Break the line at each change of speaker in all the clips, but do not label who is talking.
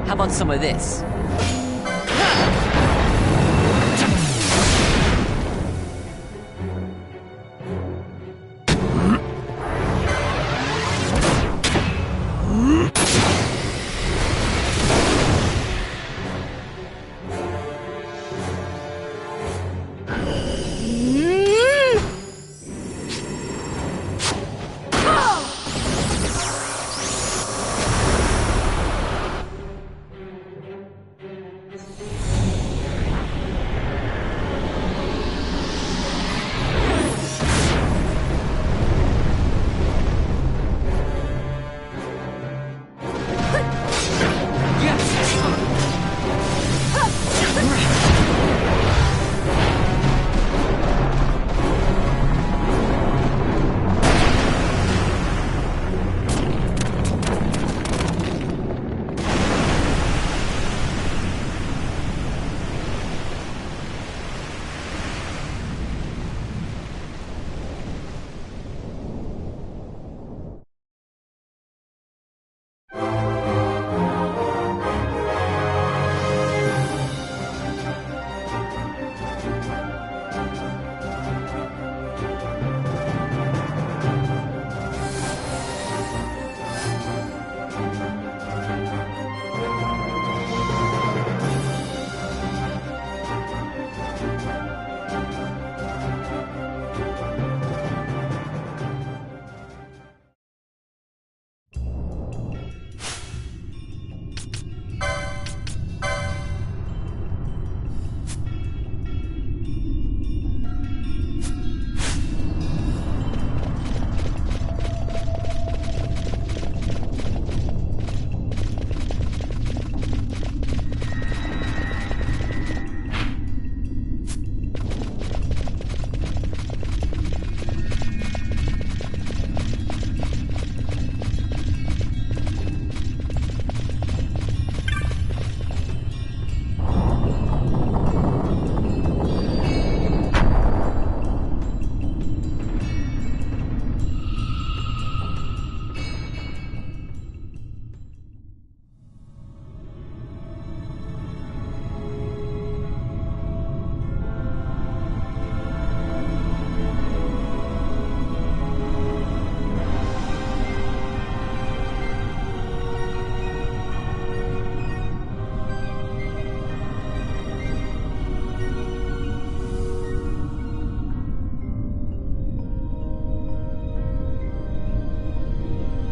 How about some of this?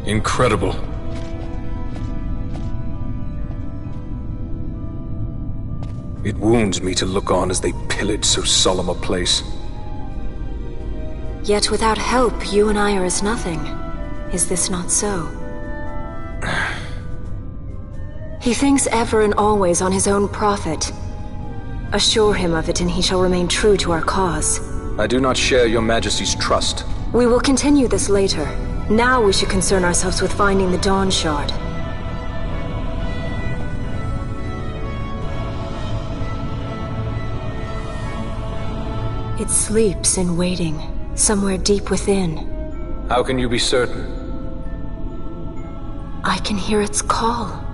Incredible. It wounds me to look on as they pillage so solemn a place.
Yet without help, you and I are as nothing. Is this not so? He thinks ever and always on his own profit. Assure him of it and he shall remain true to our cause.
I do not share your Majesty's trust.
We will continue this later. Now we should concern ourselves with finding the Dawn Shard. It sleeps in waiting, somewhere deep within.
How can you be certain?
I can hear its call.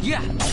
Yeah.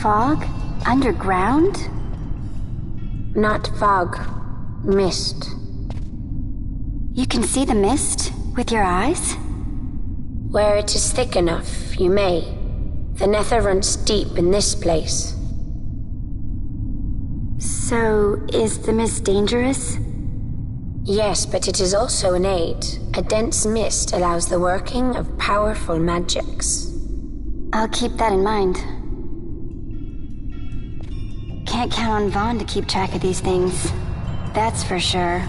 Fog? Underground?
Not fog. Mist.
You can see the mist with your eyes?
Where it is thick enough, you may. The nether runs deep in this place.
So, is the mist dangerous?
Yes, but it is also an aid. A dense mist allows the working of powerful magics.
I'll keep that in mind. Can't count on Vaughn to keep track of these things. That's for sure.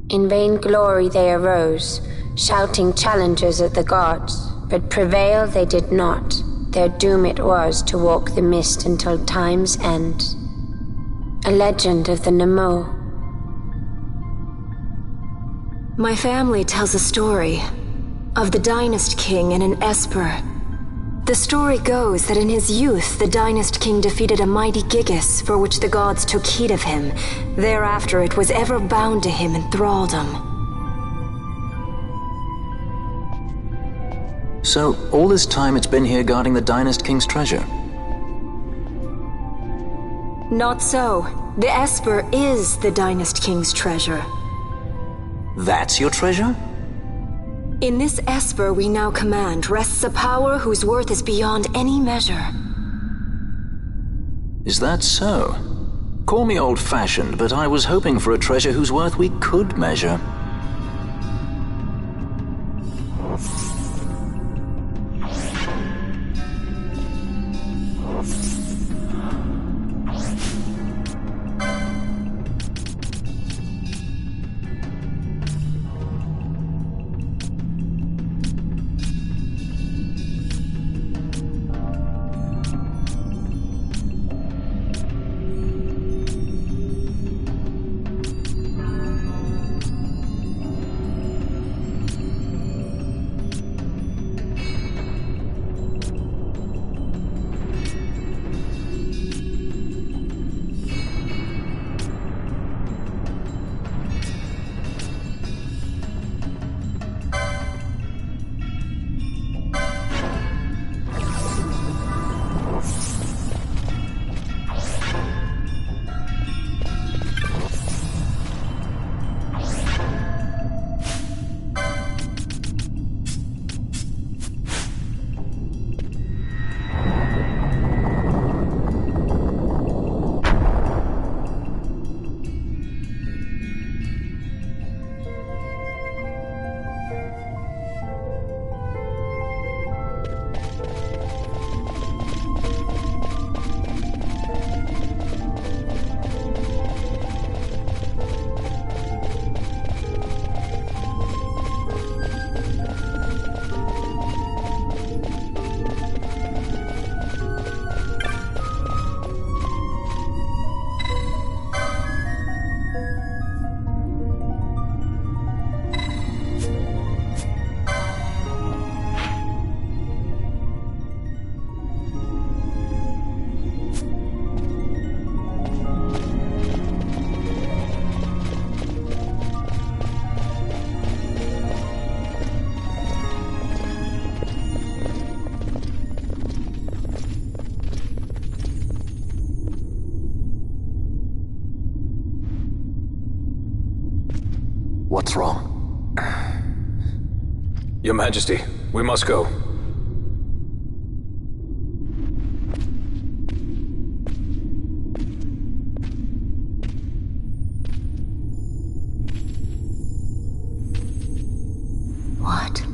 In vain glory they arose, shouting challenges at the gods, but prevail they did not. Their doom it was to walk the mist until time's end. A legend of the Nemo.
My family tells a story of the Dynast King and an Esper. The story goes that in his youth, the Dynast King defeated a mighty Gigas, for which the gods took heed of him. Thereafter, it was ever bound to him in thraldom.
So, all this time it's been here guarding the Dynast King's treasure?
Not so. The Esper is the Dynast King's treasure.
That's your treasure?
In this Esper we now command rests a power whose worth is beyond any measure.
Is that so? Call me old-fashioned, but I was hoping for a treasure whose worth we could measure.
What's wrong? Your Majesty, we must go.
What?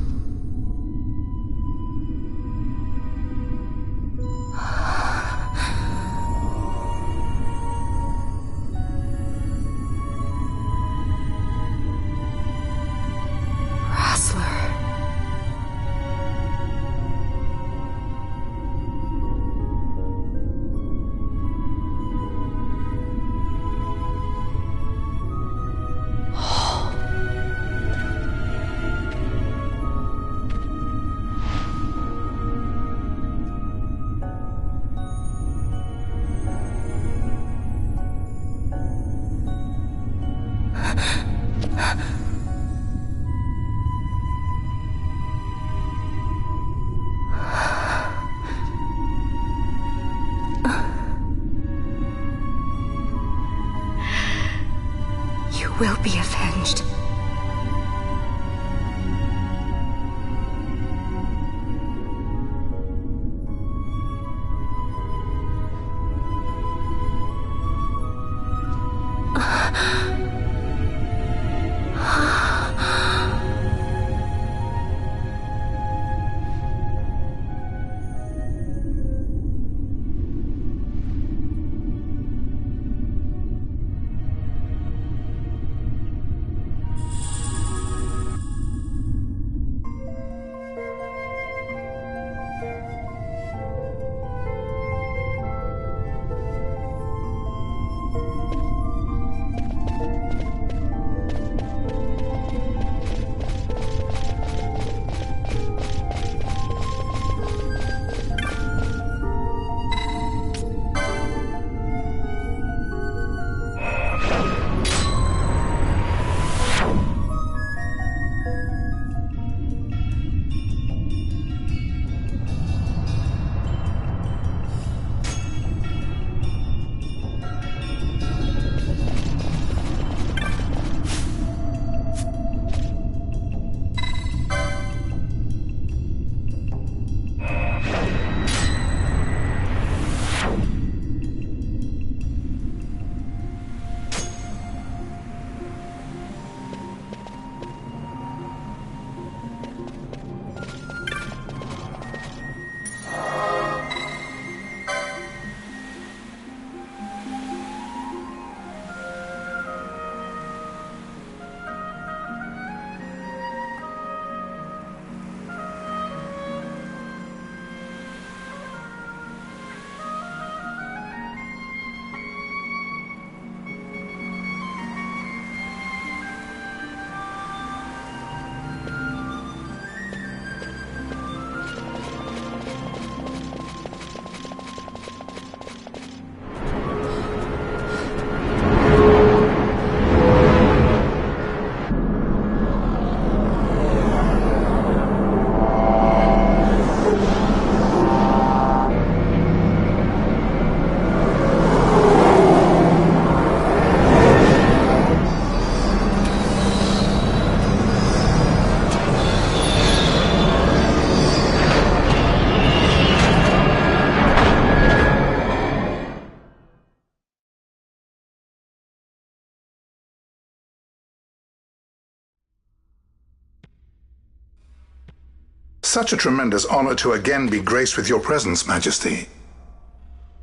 such a tremendous honor to again be graced with your presence, Majesty.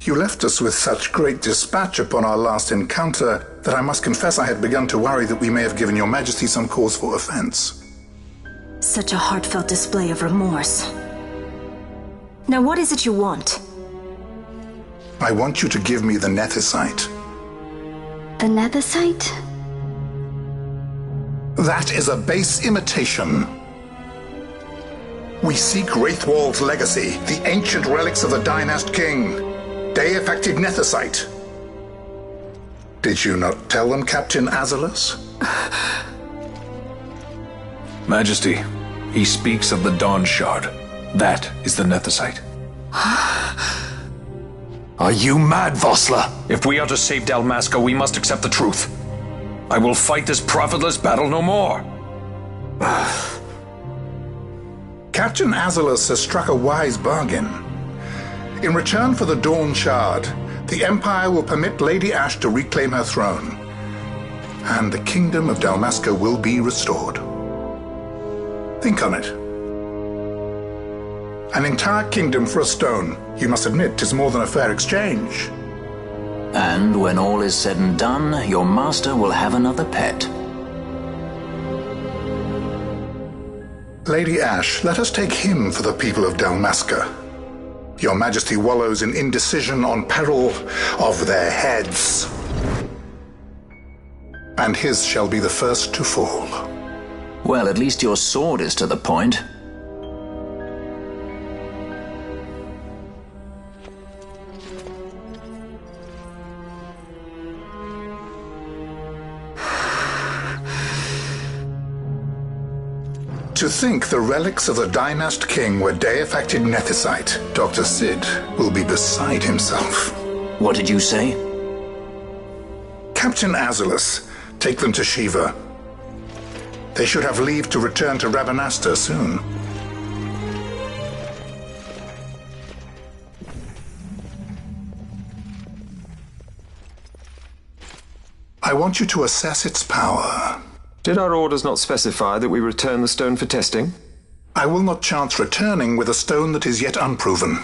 You left us with such great dispatch upon our last encounter that I must confess I had begun to worry that we may have given your Majesty some cause for offense.
Such a heartfelt display of remorse. Now what is it you want?
I want you to give me the Nethicite.
The Nethicite?
That is a base imitation. We seek Wraithwald's legacy, the ancient relics of the Dynast King. Day-affected Nethicite. Did you not tell them, Captain Azalus?
Majesty, he speaks of the Dawn Shard. That is the Nethicite. Are you mad, Vossler? If we are to save Dalmasca, we must accept the truth. I will fight this profitless battle no more.
Captain Azalus has struck a wise bargain. In return for the Dawn Shard, the Empire will permit Lady Ash to reclaim her throne, and the Kingdom of Dalmasca will be restored. Think on it. An entire kingdom for a stone. You must admit, 'tis more than a fair exchange.
And when all is said and done, your master will have another pet.
Lady Ash, let us take him for the people of Dalmasca. Your Majesty wallows in indecision on peril of their heads. And his shall be the first to fall.
Well, at least your sword is to the point.
To think the relics of the Dynast King were day-affected Nethicite, Dr. Sid will be beside himself.
What did you say?
Captain Azalus, take them to Shiva. They should have leave to return to Rabanasta soon. I want you to assess its power.
Did our orders not specify that we return the stone for testing?
I will not chance returning with a stone that is yet unproven.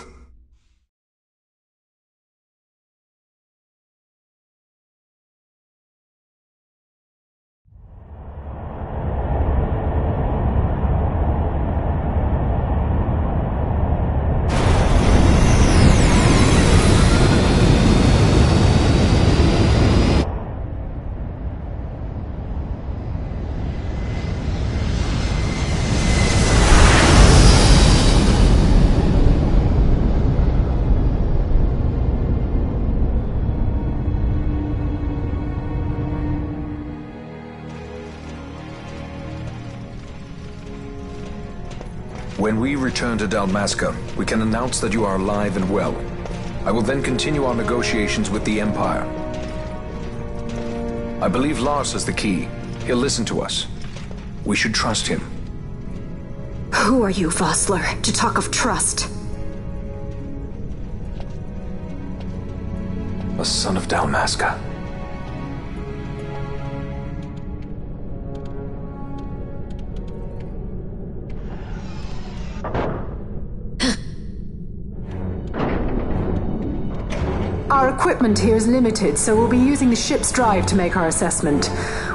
When we return to Dalmasca, we can announce that you are alive and well. I will then continue our negotiations with the Empire. I believe Lars has the key. He'll listen to us. We should trust him.
Who are you, Vossler, to talk of trust?
A son of Dalmasca.
Our equipment here is limited, so we'll be using the ship's drive to make our assessment.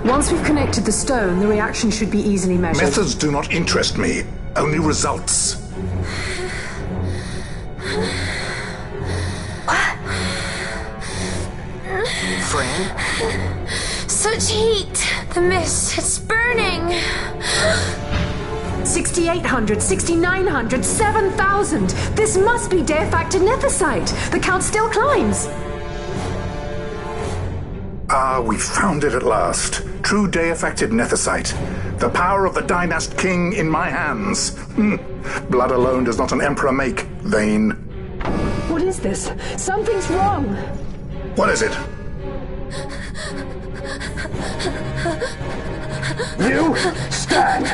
Once we've connected the stone, the reaction should be easily measured.
Methods do not interest me, only results.
Fran? Such heat! The mist, it's burning!
6,800, 6,900, 7,000! This must be day-affected Nethicite! The count still climbs!
Ah, we found it at last. True day-affected Nethicite. The power of the Dynast King in my hands. Blood alone does not an emperor make, vain.
What is this? Something's wrong!
What is it?
You stand!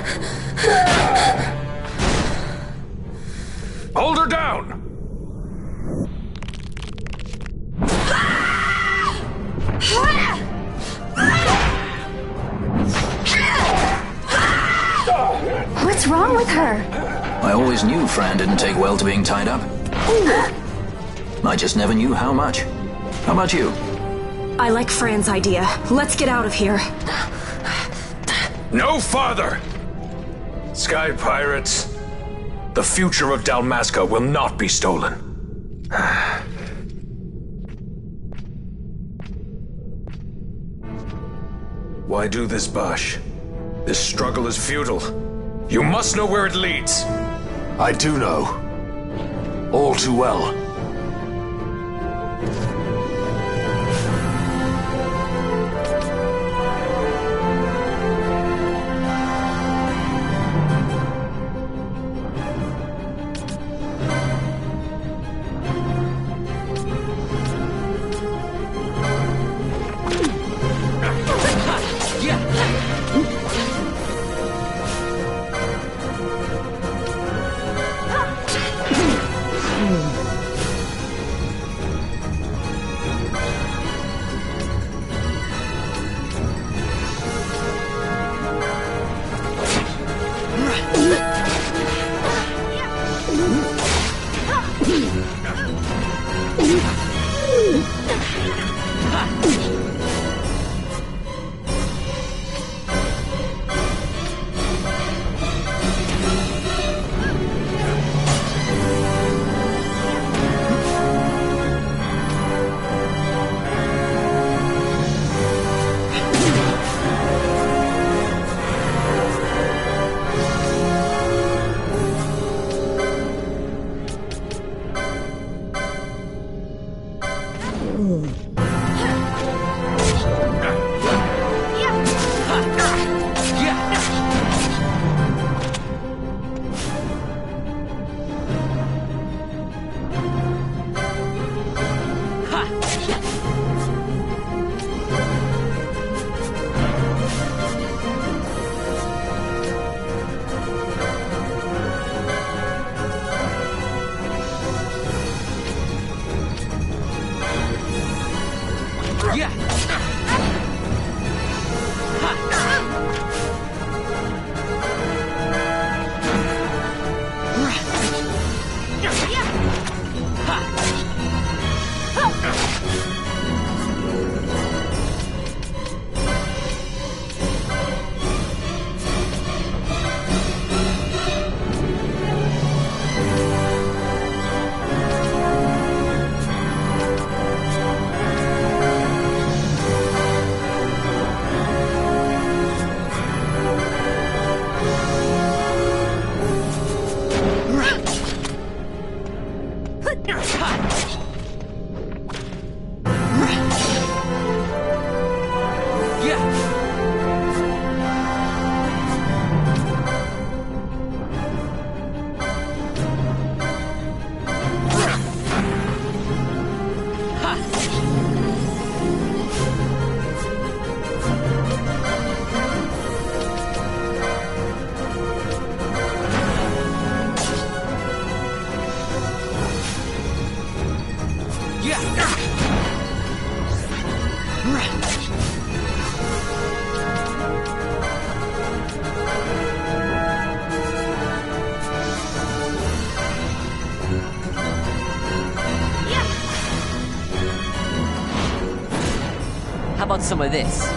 Hold her down!
What's wrong with her?
I always knew Fran didn't take well to being tied up. I just never knew how much. How about you?
I like Fran's idea. Let's get out of here.
No farther! Sky Pirates, the future of Dalmasca will not be stolen. Why do this, Bash? This struggle is futile. You must know where it leads.
I do know. All too well.
How about some of this?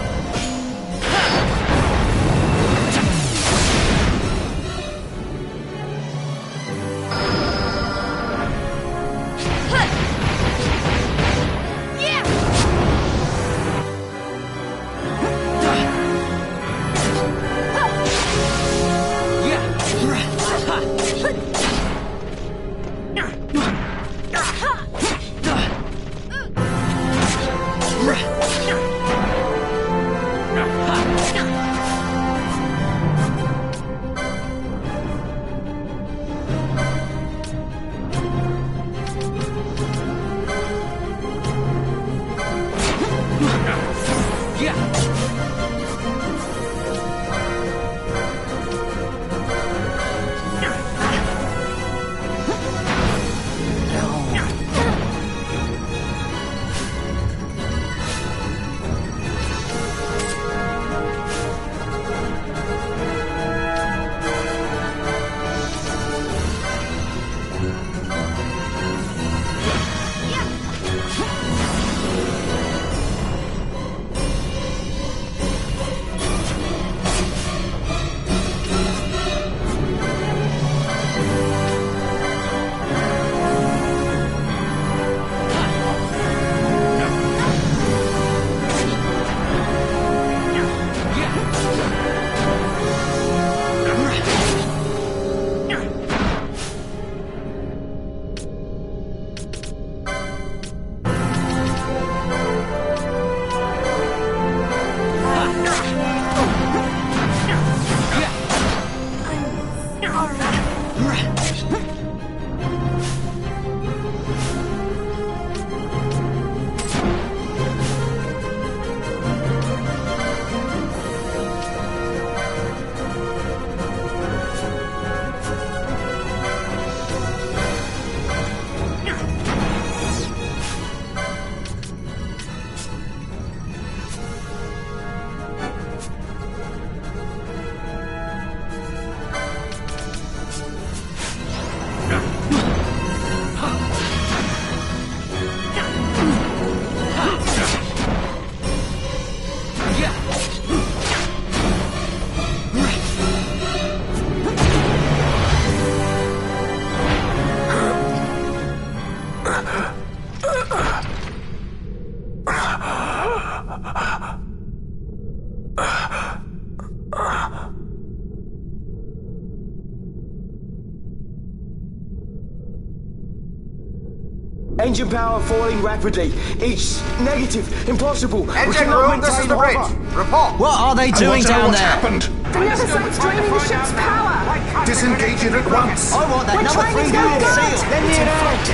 Engine power falling rapidly. It's negative. Impossible.
Engine room, this is the bridge. Report.
What are they doing down
what's
there?
happened?
The other side's draining the ship's power!
Disengage it at once.
I want that
We're
number
trying
3
to go
million
good.
seal.
Let me out.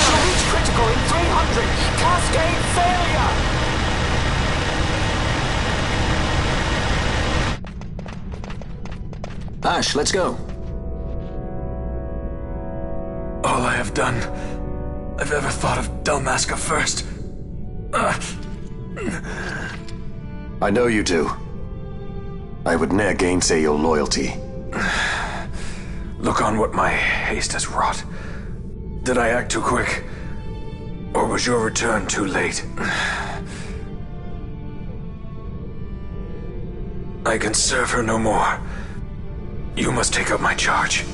Shall reach critical in 300. Cascade failure.
Ash, let's go.
All I have done, I've ever thought of Dalmasca first.
I know you do. I would ne'er gainsay your loyalty.
Look on what my haste has wrought. Did I act too quick? Or was your return too late? I can serve her no more. You must take up my charge.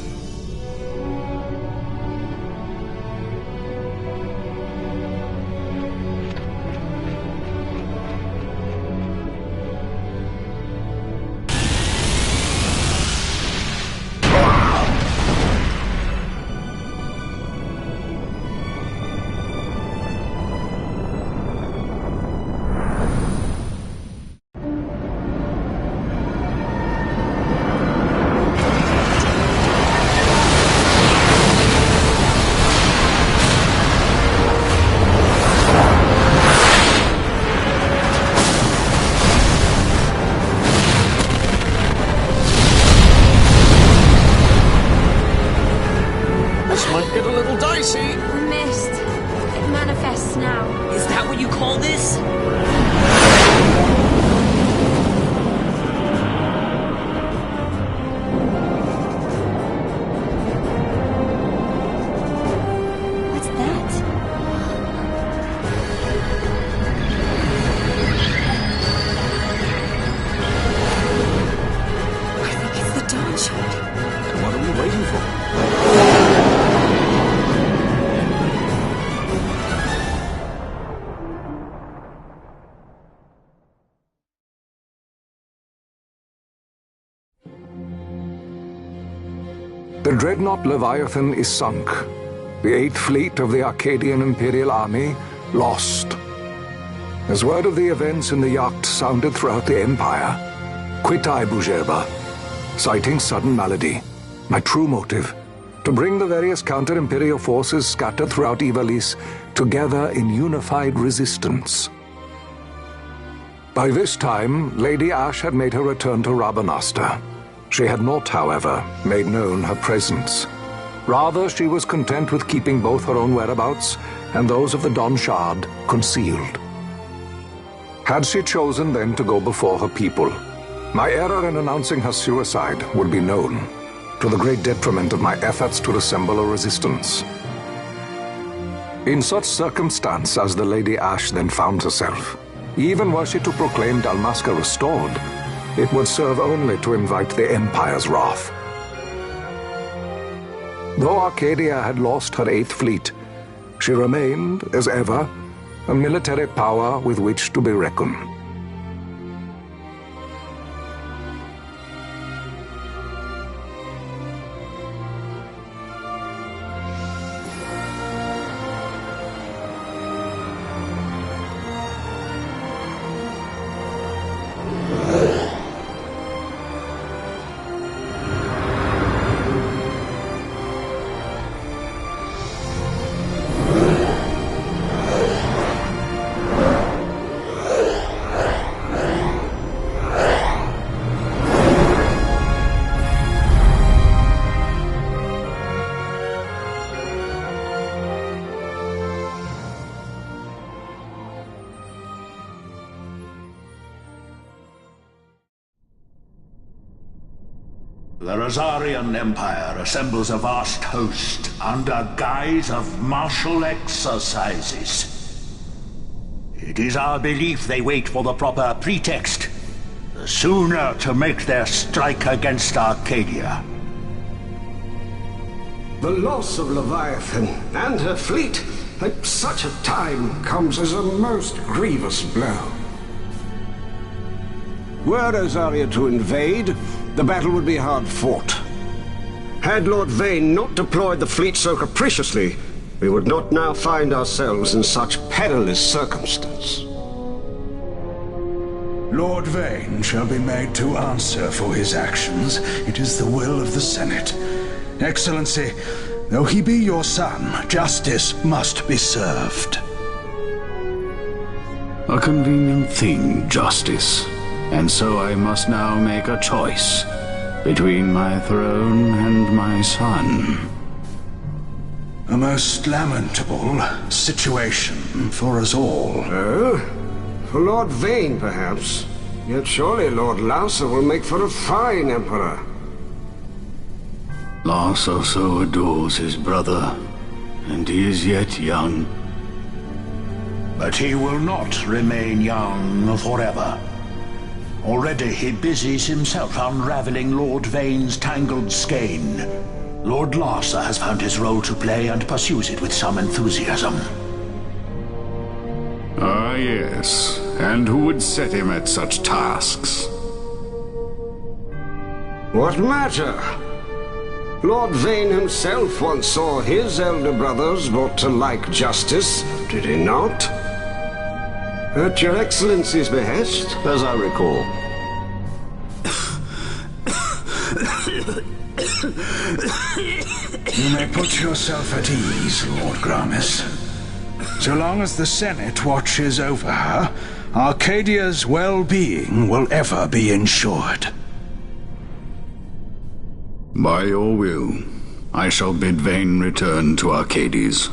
We missed. It manifests now.
Is that what you call this?
What's that?
I think it's the Dawn Shard.
And what are we waiting for?
The dreadnought Leviathan is sunk. The 8th Fleet of the Arcadian Imperial Army lost. As word of the events in the yacht sounded throughout the Empire, quit I Bujerba, citing sudden malady. My true motive, to bring the various counter-imperial forces scattered throughout Ivalice together in unified resistance. By this time, Lady Ash had made her return to Rabanastre. She had not, however, made known her presence. Rather, she was content with keeping both her own whereabouts and those of the Dawn Shard concealed. Had she chosen then to go before her people, my error in announcing her suicide would be known, to the great detriment of my efforts to assemble a resistance. In such circumstance as the Lady Ash then found herself, even were she to proclaim Dalmasca restored, it would serve only to invite the Empire's wrath. Though Arcadia had lost her 8th Fleet, she remained, as ever, a military power with which to be reckoned.
The Rosarian Empire assembles a vast host under guise of martial exercises. It is our belief they wait for the proper pretext, the sooner to make their strike against Arcadia.
The loss of Leviathan and her fleet at such a time comes as a most grievous blow. Were Rosaria to invade, the battle would be hard fought. Had Lord Vane not deployed the fleet so capriciously, we would not now find ourselves in such perilous circumstance.
Lord Vane shall be made to answer for his actions. It is the will of the Senate. Excellency, though he be your son, justice must be served.
A convenient thing, justice. And so I must now make a choice between my throne and my son.
A most lamentable situation for us all.
For Lord Vane, perhaps. Yet surely Lord Lauser will make for a fine emperor.
Lauser so adores his brother, and he is yet young.
But he will not remain young forever. Already he busies himself unraveling Lord Vane's tangled skein. Lord Lauser has found his role to play and pursues it with some enthusiasm.
Ah, yes. And who would set him at such tasks?
What matter? Lord Vane himself once saw his elder brothers brought to like justice, did he not? At your Excellency's behest, as I recall.
You may put yourself at ease, Lord Gramis. So long as the Senate watches over her, Arcadia's well-being will ever be ensured.
By your will, I shall bid Vane return to Arcades.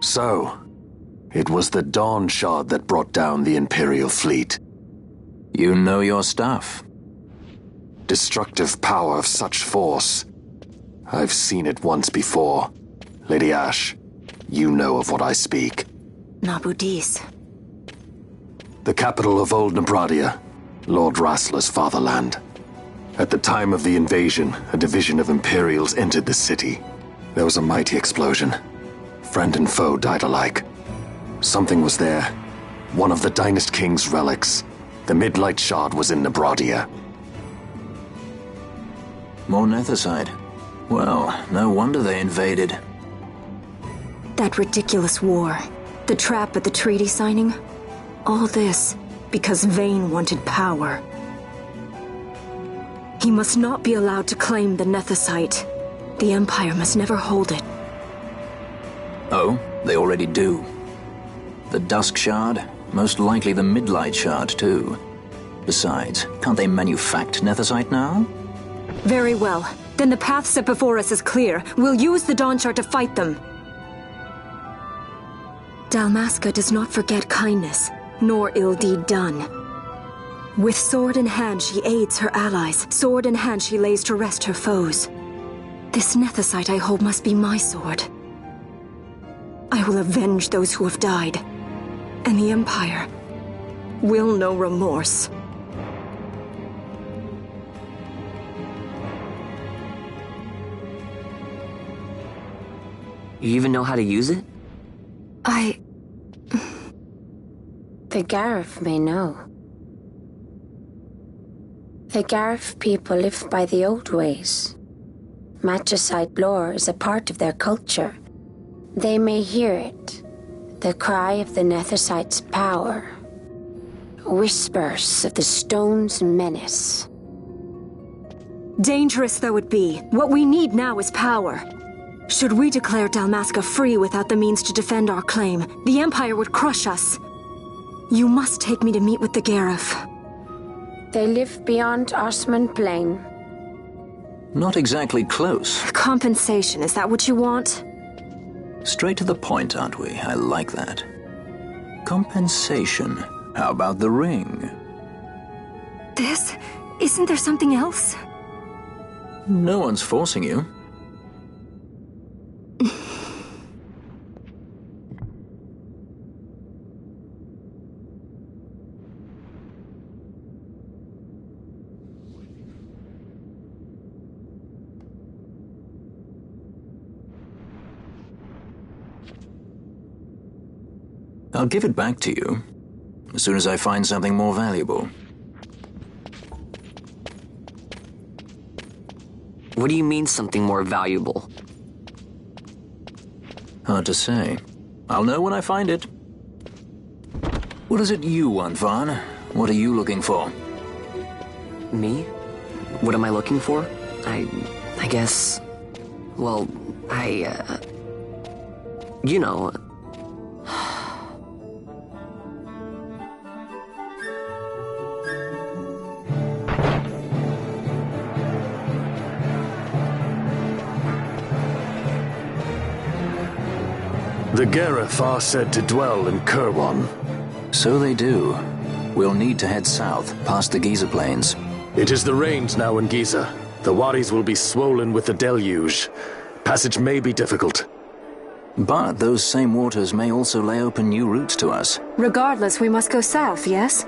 So, it was the Dawn Shard that brought down the Imperial fleet.
You know your stuff.
Destructive power of such force. I've seen it once before. Lady Ash, you know of what I speak.
Nabudis.
The capital of Old Nebradia, Lord Rassler's fatherland. At the time of the invasion, a division of Imperials entered the city. There was a mighty explosion. Friend and foe died alike. Something was there. One of the Dynast King's relics. The Midlight Shard was in Nebradia.
More Nethicite. Well, no wonder they invaded.
That ridiculous war. The trap at the treaty signing. All this because Vane wanted power. He must not be allowed to claim the Nethicite. The Empire must never hold it.
Oh, they already do. The Dusk Shard, most likely the Midlight Shard too. Besides, can't they manufact Nethicite now?
Very well. Then the path set before us is clear. We'll use the Dawn Shard to fight them. Dalmasca does not forget kindness, nor ill deed done. With sword in hand, she aids her allies. Sword in hand, she lays to rest her foes. This Nethicite I hold must be my sword. I will avenge those who have died, and the Empire will know remorse.
You even know how to use it?
The Garif may know. The Garif people live by the old ways. Magicite lore is a part of their culture. They may hear it, the cry of the Nethicite's power, whispers of the stone's menace.
Dangerous though it be, what we need now is power. Should we declare Dalmasca free without the means to defend our claim, the Empire would crush us. You must take me to meet with the Gareth.
They live beyond Osman Plain.
Not exactly close.
Compensation, is that what you want?
Straight to the point, aren't we? I like that. Compensation. How about the ring?
This? Isn't there something else?
No one's forcing you. I'll give it back to you as soon as I find something more valuable.
What do you mean something more valuable?
Hard to say. I'll know when I find it. What is it you want, Vaughn? What are you looking for?
Me? What am I looking for? I guess... Well, you know...
The Gareth are said to dwell in Kirwan.
So they do. We'll need to head south, past the Giza Plains.
It is the rains now in Giza. The wadis will be swollen with the deluge. Passage may be difficult.
But those same waters may also lay open new routes to us.
Regardless, we must go south, yes?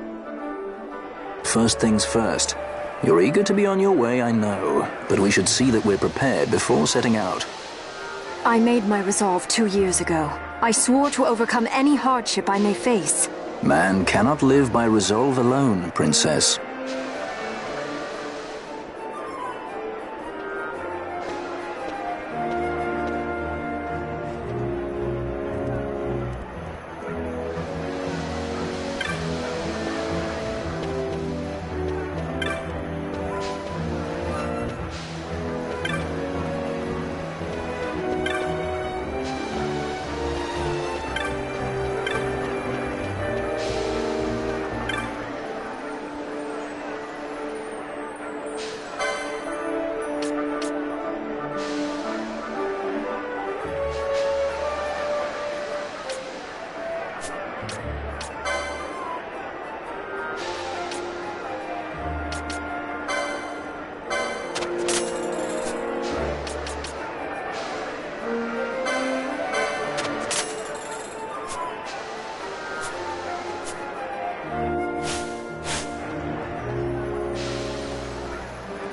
First things first. You're eager to be on your way, I know. But we should see that we're prepared before setting out.
I made my resolve 2 years ago. I swore to overcome any hardship I may face.
Man cannot live by resolve alone, Princess.